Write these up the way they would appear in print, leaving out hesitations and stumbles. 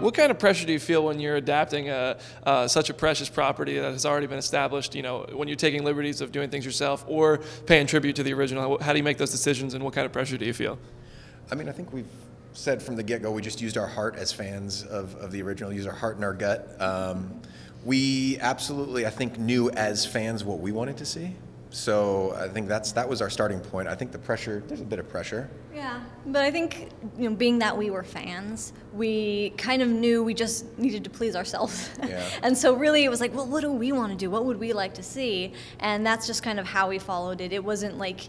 What kind of pressure do you feel when you're adapting such a precious property that has already been established, you know, when you're taking liberties of doing things yourself or paying tribute to the original? How do you make those decisions, and what kind of pressure do you feel? I mean, I think we've said from the get-go, we just used our heart as fans of the original, used our heart and our gut. We absolutely, I think, knew as fans what we wanted to see. So I think that was our starting point. I think the pressure, there's a bit of pressure. Yeah, but I think, you know, being that we were fans, we kind of knew we just needed to please ourselves. Yeah. And so really it was like, well, what do we want to do? What would we like to see? And that's just kind of how we followed it. It wasn't like,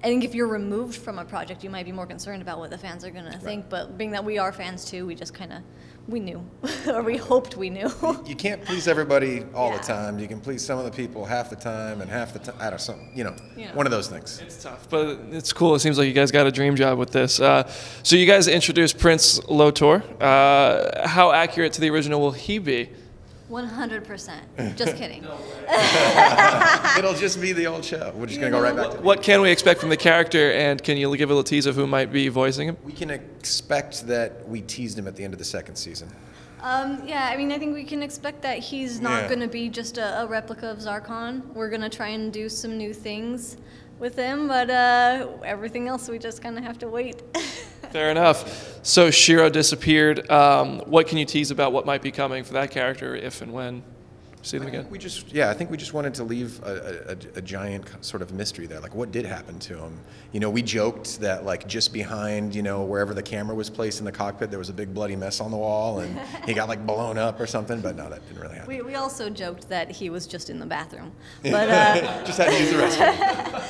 I think if you're removed from a project, you might be more concerned about what the fans are going to think. But being that we are fans too, we just kind of, we knew, or we hoped we knew. You can't please everybody all the time. You can please some of the people half the time, and half the time, I don't know, you know, one of those things. It's tough, but it's cool. It seems like you guys got a dream job with this. So you guys introduced Prince Lotor. How accurate to the original will he be? 100%. Just kidding. It'll just be the old show. We're just going to go right back to it. What can we expect from the character, and can you give a little tease of who might be voicing him? We can expect that we teased him at the end of the second season. Yeah, I mean, I think we can expect that he's not going to be just a replica of Zarkon. We're going to try and do some new things with him, but everything else we just kind of have to wait. Fair enough. So Shiro disappeared. What can you tease about what might be coming for that character, if and when? See them again? I think we just wanted to leave a giant sort of mystery there. Like, what did happen to him? You know, we joked that, like, just behind, you know, wherever the camera was placed in the cockpit, there was a big bloody mess on the wall, and he got, like, blown up or something. But no, that didn't really happen. We also joked that he was just in the bathroom. But just had to use the restroom.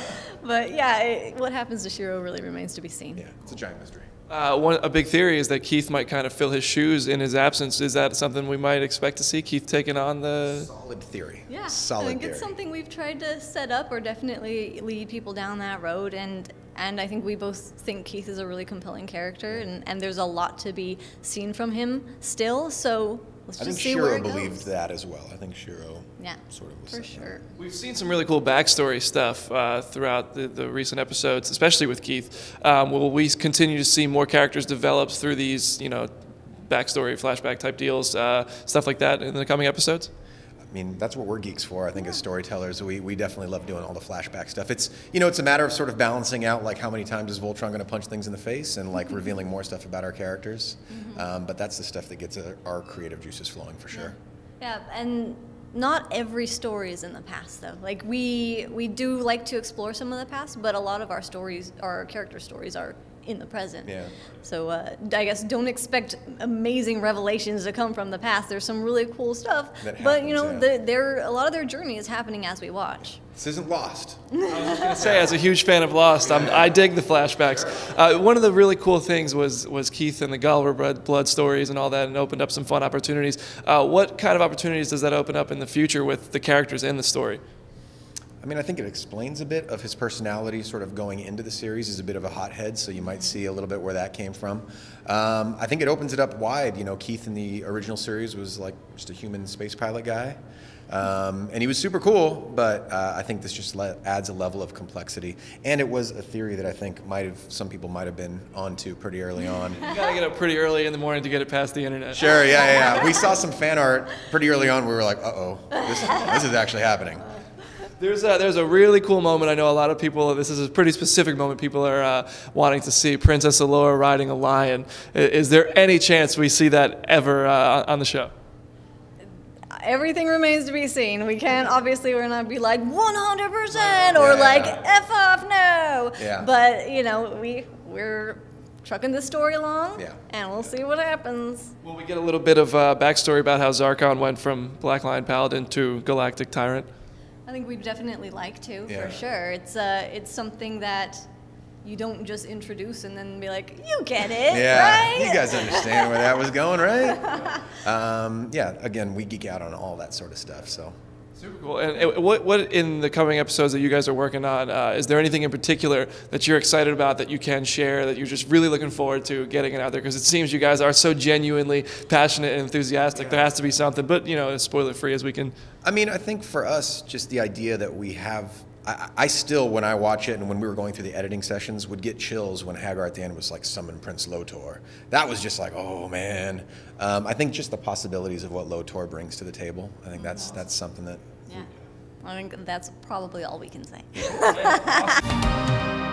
But yeah, what happens to Shiro really remains to be seen. Yeah, it's a giant mystery. A big theory is that Keith might kind of fill his shoes in his absence. Is that something we might expect to see, Keith taking on the... Solid theory. Yeah, solid I think theory. It's something we've tried to set up or definitely lead people down that road, and I think we both think Keith is a really compelling character, and there's a lot to be seen from him still, so let's just see where it goes. I think Shiro believed that as well. I think Shiro sort of was for sure. We've seen some really cool backstory stuff throughout the recent episodes, especially with Keith. Will we continue to see more characters develop through these, you know, backstory, flashback type deals, stuff like that in the coming episodes? I mean, that's what we're geeks for, I think, as storytellers. We definitely love doing all the flashback stuff. It's, you know, it's a matter of sort of balancing out, like, how many times is Voltron going to punch things in the face, and, like, revealing more stuff about our characters. But that's the stuff that gets our creative juices flowing, for sure. Yeah, and not every story is in the past, though. Like, we do like to explore some of the past, but a lot of our stories, our character stories, are in the present. Yeah. So I guess don't expect amazing revelations to come from the past. There's some really cool stuff, but you know, a lot of their journey is happening as we watch. This isn't Lost. I was just going to say, as a huge fan of Lost, I dig the flashbacks. One of the really cool things was Keith and the Gulliver blood stories and all that, and opened up some fun opportunities. What kind of opportunities does that open up in the future with the characters in the story? I mean, I think it explains a bit of his personality sort of going into the series. He's a bit of a hothead, so you might see a little bit where that came from. I think it opens it up wide. You know, Keith in the original series was like just a human space pilot guy. And he was super cool, but I think this just adds a level of complexity. And it was a theory that I think some people might have been onto pretty early on. You gotta get up pretty early in the morning to get it past the internet. Sure, yeah. We saw some fan art pretty early on. We were like, uh-oh, this is actually happening. There's a really cool moment. I know a lot of people, this is a pretty specific moment people are wanting to see, Princess Allura riding a lion. Is there any chance we see that ever on the show? Everything remains to be seen. We can't, obviously, we're not be like 100% or like F off, no. Yeah. But, you know, we're trucking this story along, and we'll see what happens. Will we get a little bit of backstory about how Zarkon went from Black Lion Paladin to Galactic Tyrant? I think we'd definitely like to, for sure. It's something that you don't just introduce and then be like, you get it, right? You guys understand where that was going, right? Again, we geek out on all that sort of stuff, so. Super cool. And what in the coming episodes that you guys are working on, is there anything in particular that you're excited about that you can share, that you're just really looking forward to getting it out there? Because it seems you guys are so genuinely passionate and enthusiastic. There has to be something, but, you know, as spoiler-free as we can. I mean, I think for us, just the idea that we have I still, when I watch it and when we were going through the editing sessions, would get chills when Hagar at the end was like, summon Prince Lotor. That was just like, oh man. I think just the possibilities of what Lotor brings to the table, I think that's something that... Yeah, I think that's probably all we can say. Awesome.